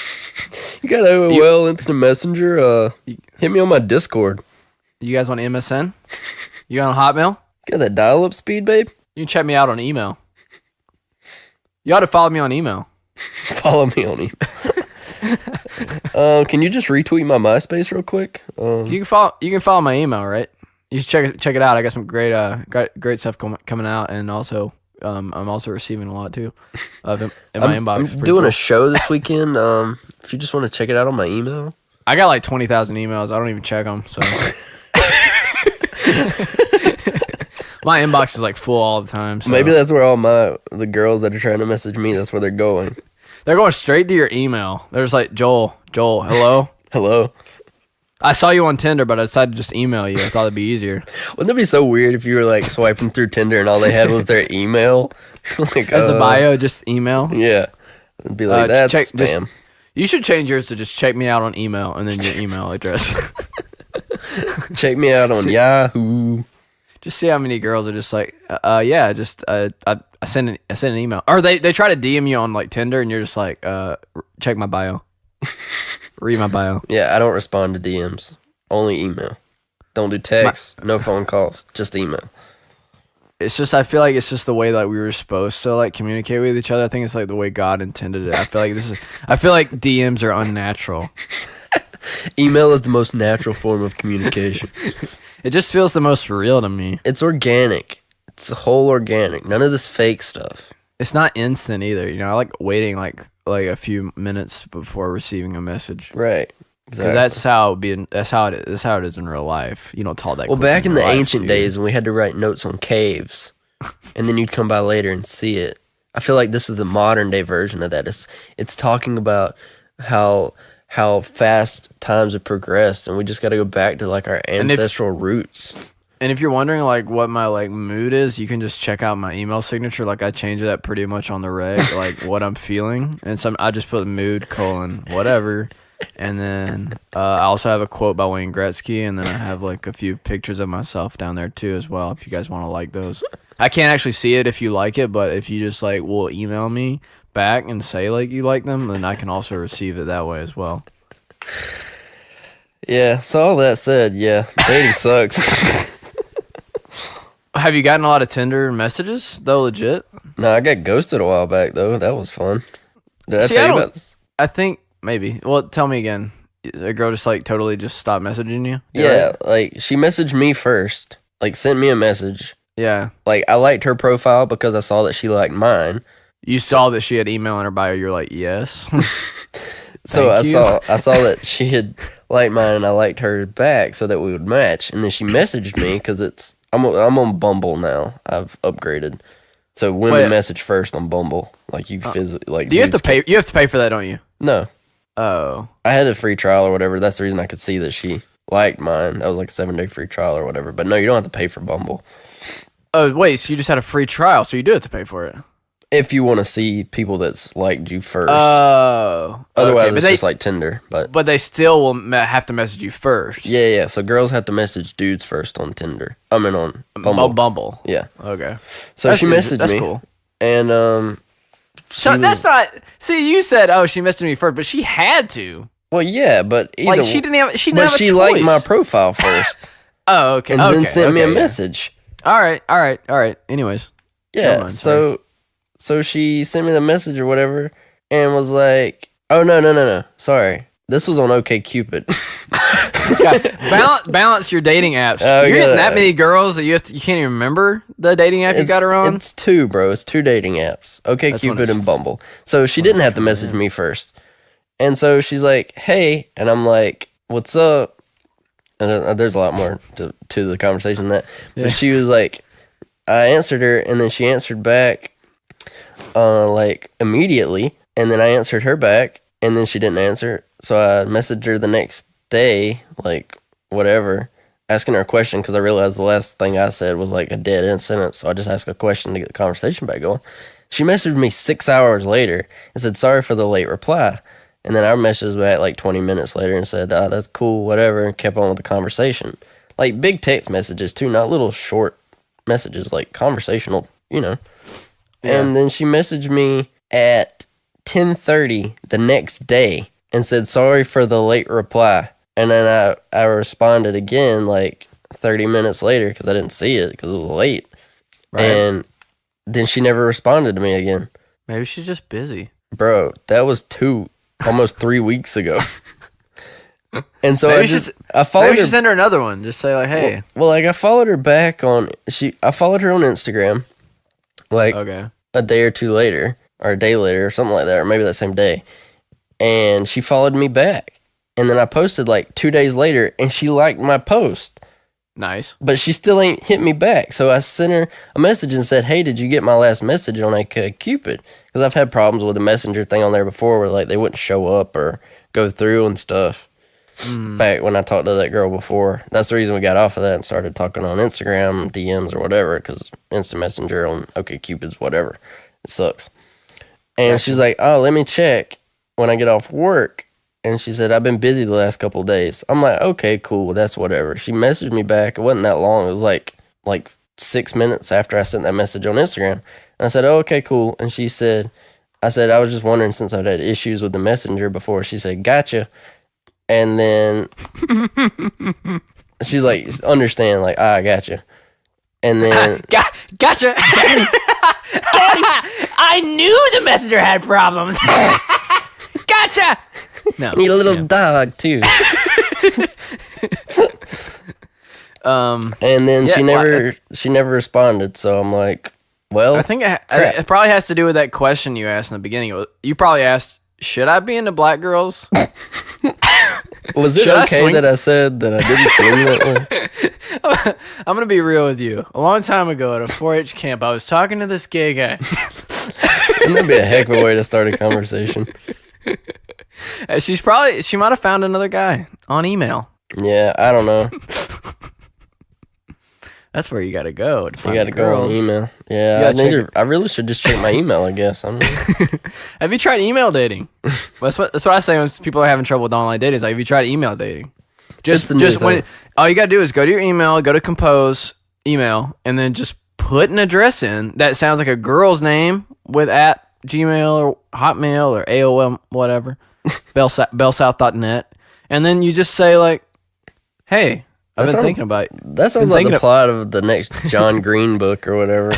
You got AOL Instant Messenger? Hit me on my Discord. You guys want MSN? You got on Hotmail? Got that dial-up speed, babe? You can check me out on email. You ought to follow me on email. Follow me on email. Can you just retweet my MySpace real quick? You can follow my email, right? You should check it out. I got some great stuff coming out, and also I'm also receiving a lot too in my inbox. I'm doing a show this weekend. If you just want to check it out on my email, I got like 20,000 emails. I don't even check them. So my inbox is like full all the time. So. Maybe that's where all the girls that are trying to message me, that's where they're going. They're going straight to your email. There's like Joel, hello, hello. I saw you on Tinder, but I decided to just email you. I thought it'd be easier. Wouldn't that be so weird if you were like swiping through Tinder and all they had was their email? Like, as the bio, just email. Yeah, it'd be like that's spam. You should change yours to just check me out on email and then your email address. Check me out on Yahoo. Just see how many girls are just like, yeah, just I send an email, or they try to DM you on like Tinder, and you're just like, check my bio, read my bio. Yeah, I don't respond to DMs, only email. Don't do texts, no phone calls, just email. It's just I feel like it's just the way that we were supposed to like communicate with each other. I think it's like the way God intended it. I feel like DMs are unnatural. Email is the most natural form of communication. It just feels the most real to me. It's organic. It's whole organic. None of this fake stuff. It's not instant either. You know, I like waiting like a few minutes before receiving a message. Right. Exactly. Because that's how it is in real life. You don't tell that. Well, back in the ancient days when we had to write notes on caves, and then you'd come by later and see it. I feel like this is the modern day version of that. It's talking about how fast times have progressed, and we just got to go back to like our ancestral roots. And if you're wondering like what my like mood is, you can just check out my email signature. Like I change that pretty much on the reg, like what I'm feeling, and I just put mood : whatever, and then I also have a quote by Wayne Gretzky, and then I have like a few pictures of myself down there too as well. If you guys want to like those, I can't actually see it if you like it, but if you just like will email me back and say like you like them, then I can also receive it that way as well. Yeah. So all that said, yeah, dating sucks. Have you gotten a lot of Tinder messages though? Legit? No, I got ghosted a while back though. That was fun. Did I tell you about this? I think maybe. Well, tell me again. A girl just like totally just stopped messaging you? Yeah, right? Like she messaged me first. Like sent me a message. Yeah. Like I liked her profile because I saw that she liked mine. You saw that she had email in her bio. You're like, yes. So I saw that she had liked mine and I liked her back so that we would match. And then she messaged me because I'm on Bumble now. I've upgraded. So women message first on Bumble. Like you physically like. Do you have to pay? You have to pay for that, don't you? No. Oh. I had a free trial or whatever. That's the reason I could see that she liked mine. That was like a 7-day free trial or whatever. But no, you don't have to pay for Bumble. Oh wait, so you just had a free trial, so you do have to pay for it. If you want to see people that's liked you first. Oh. Otherwise, it's just like Tinder. But they still will have to message you first. Yeah. So girls have to message dudes first on Tinder. I mean on Bumble. Bumble. Yeah. Okay. So she messaged me. That's cool. And so that's not. See, you said, "Oh, she messaged me first," but she had to. Well, yeah, but either, like she didn't have. She didn't have a choice. liked my profile first. Oh, okay. And then sent me a message. All right. Anyways. Yeah. So she sent me the message or whatever, and was like, "Oh no. Sorry, this was on OkCupid." Balance your dating apps. Oh, You're getting that many girls that you can't even remember the dating app you got her on. It's two, bro. It's two dating apps: OkCupid and Bumble. So she didn't have to message me first, and so she's like, "Hey," and I'm like, "What's up?" And there's a lot more to the conversation than that, but she was like, I answered her, and then she answered back. Like immediately, and then I answered her back, and then she didn't answer, so I messaged her the next day, like whatever, asking her a question because I realized the last thing I said was like a dead end sentence, so I just asked a question to get the conversation back going. She messaged me 6 hours later and said sorry for the late reply, and then I messaged back like 20 minutes later and said that's cool, whatever, and kept on with the conversation. Like big text messages too, not little short messages, like conversational, you know. Yeah. And then she messaged me at 10:30 the next day and said, sorry for the late reply. And then I responded again like 30 minutes later because I didn't see it because it was late. Right. And then she never responded to me again. Maybe she's just busy. Bro, that was almost 3 weeks ago. And so maybe I followed her. Maybe just send her another one. Just say like, hey. Well, like I followed her back I followed her on Instagram. Like a day or two later, or a day later, or something like that, or maybe that same day. And she followed me back. And then I posted like 2 days later, and she liked my post. Nice. But she still ain't hit me back. So I sent her a message and said, hey, did you get my last message on Cupid? Because I've had problems with the messenger thing on there before where like they wouldn't show up or go through and stuff. Back when I talked to that girl before. That's the reason we got off of that and started talking on Instagram, DMs or whatever, because Instant Messenger on OkCupid's whatever. It sucks. And she's like, oh, let me check when I get off work. And she said, I've been busy the last couple of days. I'm like, okay, cool. That's whatever. She messaged me back. It wasn't that long. It was like 6 minutes after I sent that message on Instagram. And I said, oh, okay, cool. And she said, I was just wondering since I've had issues with the messenger before. She said, gotcha. And then she's like, understand, like, I gotcha. And then gotcha. I knew the messenger had problems. Gotcha. No, need a little dog too. And then she never responded. So I'm like, well, I think it probably has to do with that question you asked in the beginning. You probably asked, should I be into black girls? Was it okay that I said that I didn't swing that way? I'm going to be real with you. A long time ago at a 4-H camp, I was talking to this gay guy. That'd be a heck of a way to start a conversation. She might have found another guy on email. Yeah, I don't know. That's where you got to go. You got to go on email. Yeah, I really should just check my email, I guess. I don't know. Have you tried email dating? That's what I say when people are having trouble with online dating. It's like, have you tried email dating? Just when all you got to do is go to your email, go to compose email, and then just put an address in that sounds like a girl's name with at Gmail or Hotmail or AOL, whatever, bellsouth.net. And then you just say like, hey, I've been thinking about you. That sounds like the plot of the next John Green book or whatever.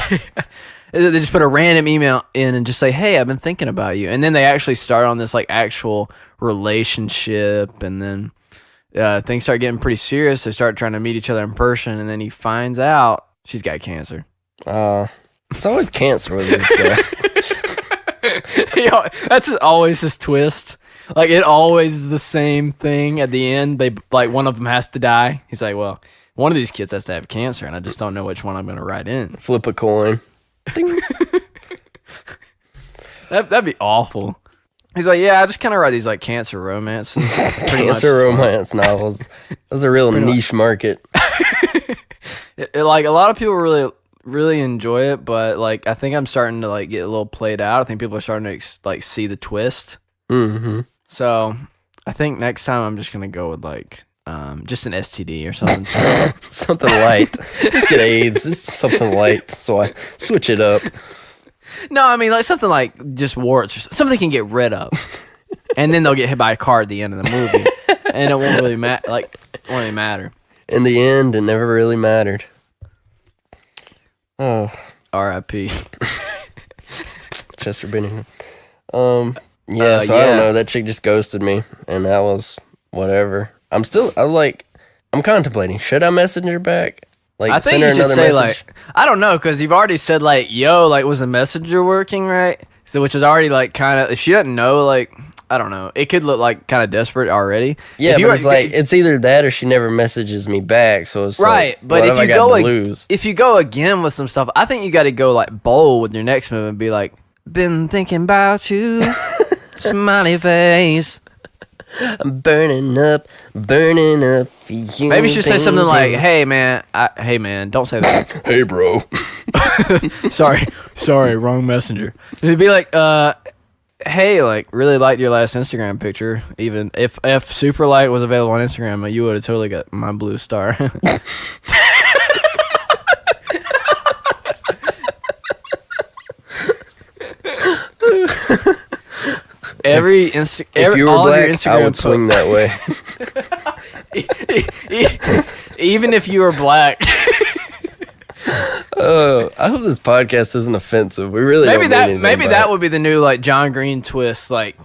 They just put a random email in and just say, hey, I've been thinking about you. And then they actually start on this like actual relationship. And then things start getting pretty serious. They start trying to meet each other in person. And then he finds out she's got cancer. It's always cancer with this guy. That's always his twist. Like, it always is the same thing at the end. They like one of them has to die. He's like, well, one of these kids has to have cancer, and I just don't know which one I'm going to write in. Flip a coin. Ding. That'd be awful. He's like, yeah, I just kind of write these like cancer romances. Cancer romance novels. That's a real niche market. Like, a lot of people really enjoy it, but like I think I'm starting to like get a little played out. I think people are starting to like see the twist. Mm-hmm. So I think next time I'm just gonna go with like just an STD or something. Something light. Just get AIDS. Just something light. So I switch it up. No, I mean like something like just warts or something they can get rid of, and then they'll get hit by a car at the end of the movie, and it won't really matter. In the end, it never really mattered. Oh, R.I.P. Chester Bennington. Yeah, so I don't know. That chick just ghosted me, and that was whatever. I was like, I'm contemplating. Should I message her back? Like, I think you should say, like, I don't know, because you've already said, like, yo, like, was the messenger working right? So, which is already, like, kind of, if she doesn't know, like, I don't know. It could look, like, kind of desperate already. Yeah, but it's like, it's either that or she never messages me back, so it's right, like, but if you go again with some stuff, I think you got to go, like, bold with your next move and be like, been thinking about you. Smiley face. I'm burning up for you. Maybe you should say something like, hey man, don't say that. Hey bro. sorry, wrong messenger. It'd be like, hey, like, really liked your last Instagram picture. Even if Super Light was available on Instagram, you would have totally got my blue star. If you were black, I would swing that way. Even if you were black. I hope this podcast isn't offensive. We really maybe that would be the new like John Green twist. Like,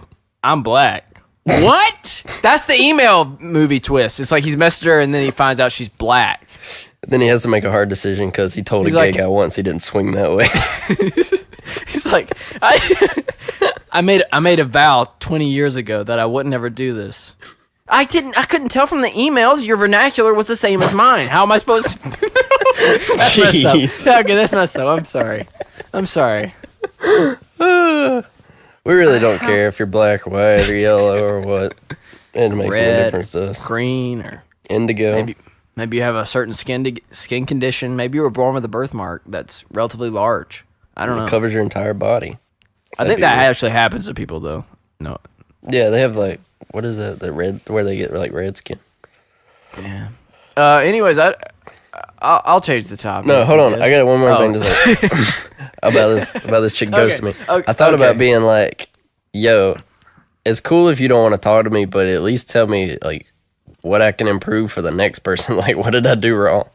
I'm black. What? That's the email movie twist. It's like he's messaged her and then he finds out she's black. Then he has to make a hard decision because he told a gay guy once he didn't swing that way. He's like, I made a vow 20 years ago that I would never do this. I couldn't tell from the emails your vernacular was the same as mine. How am I supposed to? That's messed up. Okay, that's messed up. I'm sorry. We really don't care if you're black or white or yellow or what. It makes no difference to us. Green or indigo. Maybe you have a certain skin condition. Maybe you were born with a birthmark that's relatively large. I don't know. It covers your entire body. I think that actually happens to people, though. No. Yeah, they have like, what is it? The red, where they get like red skin. Yeah. Anyways, I'll change the topic. No, hold on. I got one more thing to say about this chick ghosting me. Okay, I thought about being like, yo, it's cool if you don't want to talk to me, but at least tell me like what I can improve for the next person. Like, what did I do wrong?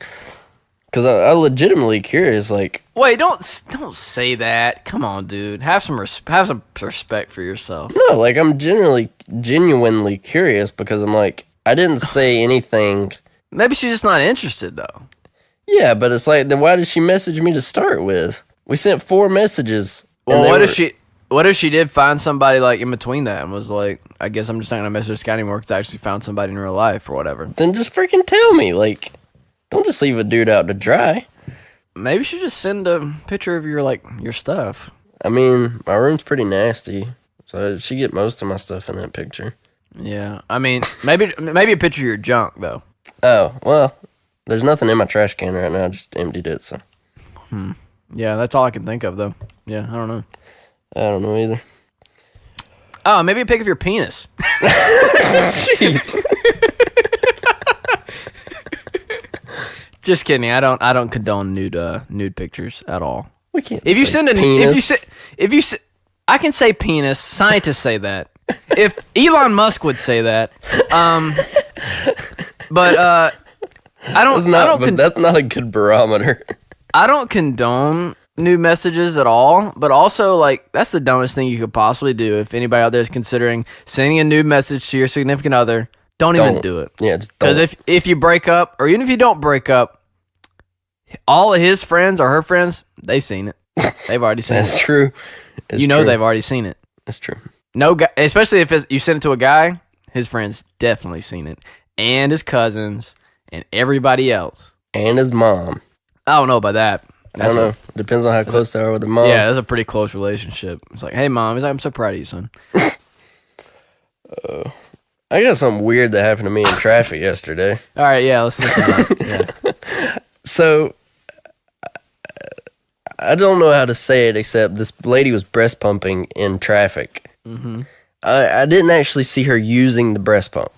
Because I'm legitimately curious. Like, wait, don't say that. Come on, dude. Have some respect for yourself. No, like I'm genuinely curious because I'm like, I didn't say anything. Maybe she's just not interested though. Yeah, but it's like, then why did she message me to start with? We sent 4 messages. Well, what if she did find somebody like in between that and was like, I guess I'm just not gonna message this guy anymore because I actually found somebody in real life or whatever. Then just freaking tell me. Like, don't just leave a dude out to dry. Maybe you should just send a picture of your stuff. I mean, my room's pretty nasty, so she get most of my stuff in that picture. Yeah, I mean, maybe a picture of your junk though. Oh well, there's nothing in my trash can right now. I just emptied it, so. Yeah, that's all I can think of though. Yeah, I don't know. I don't know either. Oh, maybe a pic of your penis. Jeez. Just kidding. I don't condone nude pictures at all. We can't. If you say send penis. if you I can say penis. Scientists say that. If Elon Musk would say that, but I don't. That's not a good barometer. I don't condone nude messages at all. But also, like, that's the dumbest thing you could possibly do. If anybody out there is considering sending a nude message to your significant other, don't even do it. Yeah, just don't. Because if you break up, or even if you don't break up, all of his friends or her friends, they've seen it. They've already seen That's it. true. It's You know true. they've already seen it. That's true. No guy, especially if you send it to a guy, his friends definitely seen it, and his cousins, and everybody else. And his mom. I don't know about that. I don't know. Depends on how close they are with the mom. Yeah, that's a pretty close relationship. It's like, hey, mom, he's like, I'm so proud of you, son. I got something weird that happened to me in traffic yesterday. All right, yeah, let's listen to that. Yeah. So, I don't know how to say it except this lady was breast pumping in traffic. Mm-hmm. I didn't actually see her using the breast pump,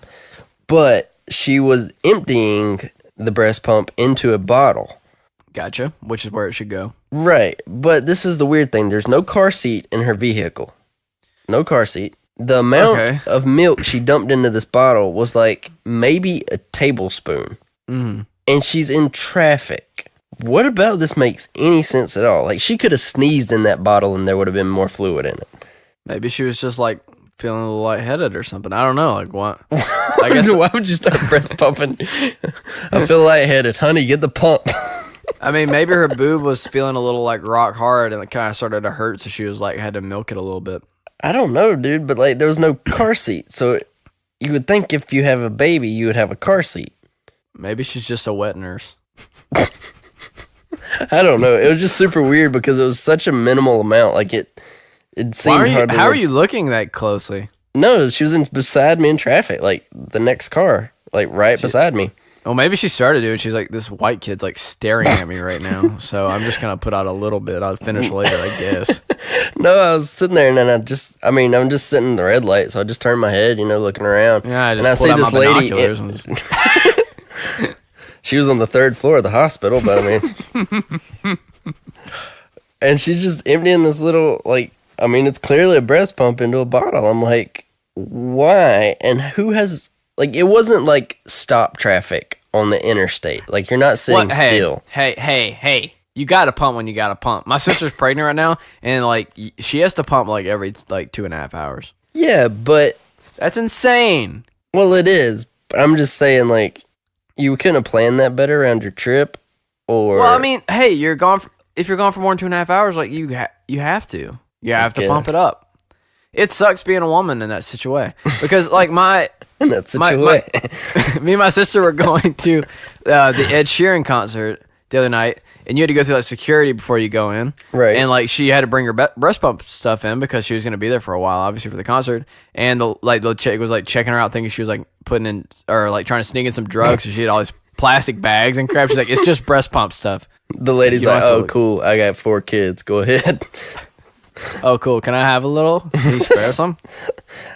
but she was emptying the breast pump into a bottle. Gotcha, which is where it should go. Right, but this is the weird thing. There's no car seat in her vehicle. No car seat. The amount of milk she dumped into this bottle was like maybe a tablespoon. Mm. And she's in traffic. What about this makes any sense at all? Like, she could have sneezed in that bottle and there would have been more fluid in it. Maybe she was just like feeling a little lightheaded or something. I don't know. Like, what? I guess. Why would you start breast pumping? I feel lightheaded. Honey, get the pump. I mean, maybe her boob was feeling a little like rock hard and it kind of started to hurt, so she was like, had to milk it a little bit. I don't know, dude, but like, there was no car seat. So you would think if you have a baby, you would have a car seat. Maybe she's just a wet nurse. I don't know. It was just super weird because it was such a minimal amount. Like, it seemed hard to How are you looking that closely? No, she was beside me in traffic, like the next car, like beside me. Well, maybe she started to, and she's like, this white kid's like staring at me right now, so I'm just going to put out a little bit. I'll finish later, I guess. No, I was sitting there, and then I'm just sitting in the red light, so I just turned my head, looking around. Yeah, I just and I pulled see out this my lady. binoculars and just- She was on the 3rd floor of the hospital, but I mean, and she's just emptying this little, like, I mean, it's clearly a breast pump into a bottle. I'm like, why? And who has, like, it wasn't like stop traffic on the interstate. Like, you're not sitting still. Hey. You got to pump when you got to pump. My sister's pregnant right now, and, like, she has to pump, like, every, like, 2.5 hours. Yeah, but. That's insane. Well, it is. But I'm just saying, like, you couldn't have planned that better around your trip, or. Well, I mean, hey, if you're gone for more than 2.5 hours, like, you have to. You have to pump it up. It sucks being a woman in that situation. Because, like, in that situation. me and my sister were going to the Ed Sheeran concert the other night, and you had to go through like security before you go in, right? And like she had to bring her breast pump stuff in because she was going to be there for a while, obviously for the concert. And the chick was like checking her out, thinking she was like putting in or like trying to sneak in some drugs. So she had all these plastic bags and crap. She's like, it's just breast pump stuff. The lady's like, oh, cool. I got 4 kids. Go ahead. Oh, cool. Can I have a little? Can you spare some?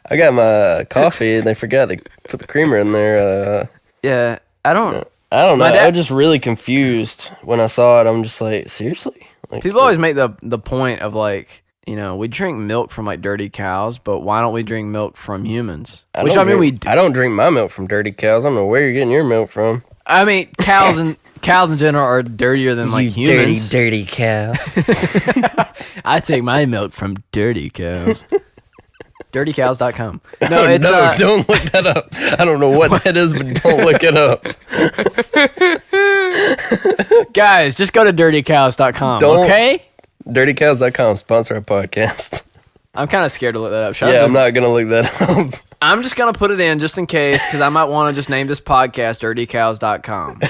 I got my coffee and they forgot to put the creamer in there. Yeah, I don't know. I was just really confused when I saw it. I'm just like, seriously? Like, people always make the point of like, we drink milk from like dirty cows, but why don't we drink milk from humans? I don't drink my milk from dirty cows. I don't know where you're getting your milk from. I mean, cows in general are dirtier than like humans. Dirty cow. I take my milk from dirty cows. DirtyCows.com. No, don't look that up. I don't know what that is, but don't look it up. Guys, just go to DirtyCows.com, okay? DirtyCows.com, sponsor our podcast. I'm kind of scared to look that up. I'm not going to look that up. I'm just going to put it in just in case, because I might want to just name this podcast DirtyCows.com.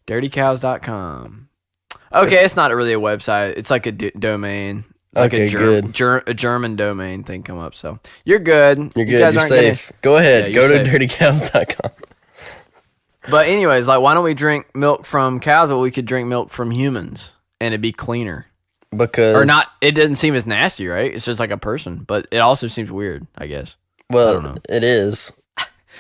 DirtyCows.com. Okay, it's not really a website. It's like a domain. Like Okay, good. A German domain thing come up. So you're good. You're good. You guys You're aren't safe. Go ahead. Yeah, Go you're to safe. dirtycows.com. But anyways, like, why don't we drink milk from cows? Well, we could drink milk from humans, and it'd be cleaner. Because Or not. It doesn't seem as nasty, right? It's just like a person, but it also seems weird, I guess. Well, it is.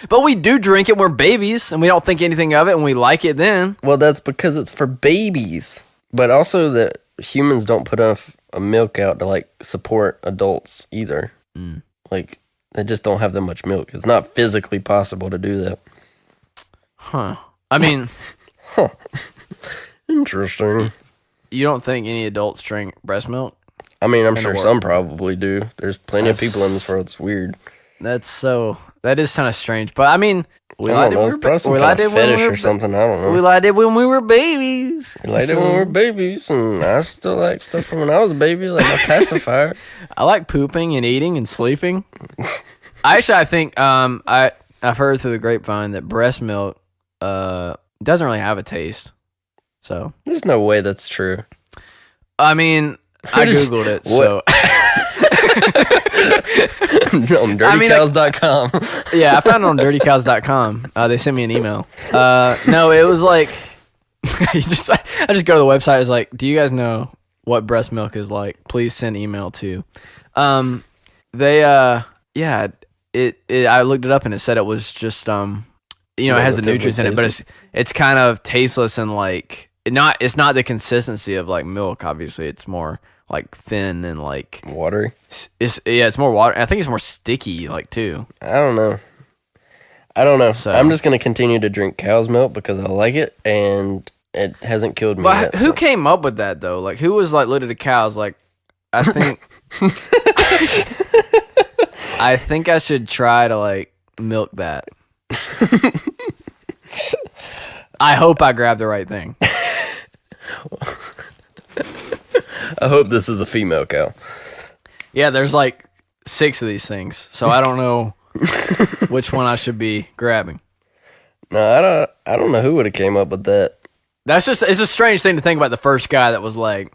But we do drink it when we're babies, and we don't think anything of it, and we like it then. Well, that's because it's for babies. But also that humans don't put enough milk out to like support adults either. Like they just don't have that much milk. It's not physically possible to do that. Huh. I mean, Interesting. you don't think any adults drink breast milk? I mean, I'm the sure world. some probably do. There's plenty of people in this world. It's weird. That is kind of strange. But I mean, we I liked don't it when know. we were Probably some we kind liked of it when we fetish were or something. I don't know. We liked it when we were babies. We liked it when we were babies, and I still like stuff from when I was a baby, like my pacifier. I like pooping and eating and sleeping. I think I've heard through the grapevine that breast milk doesn't really have a taste. So There's no way that's true. I mean, I does- googled it. what- So On dirtycows.com. yeah, I found it on dirtycows.com. They sent me an email. No, it was like I just go to the website. It's like, do you guys know what breast milk is like? Please send email to. I looked it up and it said it was just it has the Relatively nutrients in it, but tasteless. it's kind of tasteless and like it's not the consistency of like milk. Obviously, it's more like thin and like Watery. it's more water. I think it's more sticky like too. I don't know. So- I'm just going to continue to drink cow's milk because I like it, and it hasn't killed me But yet. who so. came up with that though? Like who was like looked at the cows like I think I think I should try to like milk that. I hope I grabbed the right thing. I hope this is a female cow. Yeah, there's like 6 of these things, so I don't know which one I should be grabbing. No, I don't know who would have came up with that. It's a strange thing to think about the first guy that was like,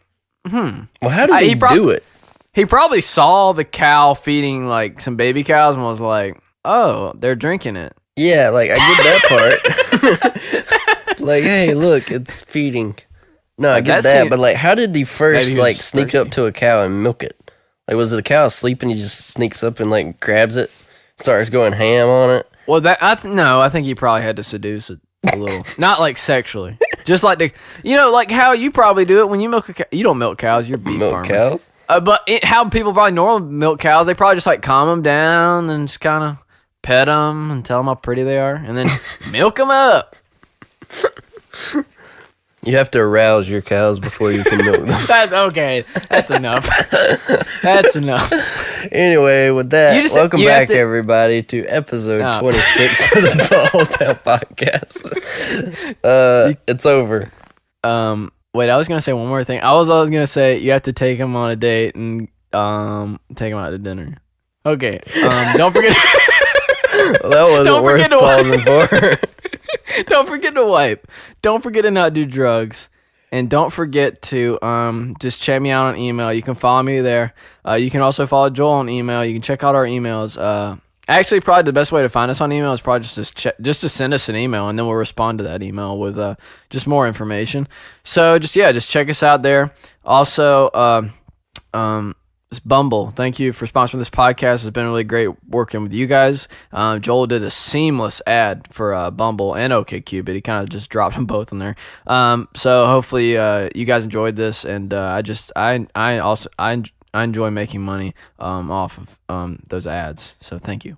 Well, how did he he prob- do it? he probably saw the cow feeding like some baby cows and was like, oh, they're drinking it. Yeah, like I get that part. Like, hey, look, it's feeding. No, I get that that, seems- but like, how did he Maybe first he was like just sneak up thirsty. to a cow and milk it? Like, was it a cow asleep and he just sneaks up and like grabs it, starts going ham on it? Well, I think he probably had to seduce it a little, not like sexually, just like like how you probably do it when you milk a cow. You don't milk cows, you're a beef Milk farmer. cows? But how people probably normally milk cows, they probably just like calm them down and just kind of pet them and tell them how pretty they are, and then milk them up. You have to arouse your cows before you can milk them. That's okay. That's enough. That's enough. Anyway, with that, You just- welcome you have back, to- everybody, to episode No. 26 of the Whole Town Podcast. It's over. Wait, I was gonna say one more thing. I was gonna say you have to take them on a date and take them out to dinner. Okay. Don't forget. Well, that wasn't Don't worth forget to- pausing for. Don't forget to wipe. Don't forget to not do drugs. And don't forget to just check me out on email. You can follow me there. You can also follow Joel on email. You can check out our emails. Actually, probably the best way to find us on email is probably just to send us an email, and then we'll respond to that email with just more information. So just check us out there. Also, it's Bumble. Thank you for sponsoring this podcast. It's been really great working with you guys. Joel did a seamless ad for Bumble and OkCupid. He kind of just dropped them both in there. So hopefully you guys enjoyed this, and I enjoy making money off of those ads. So thank you.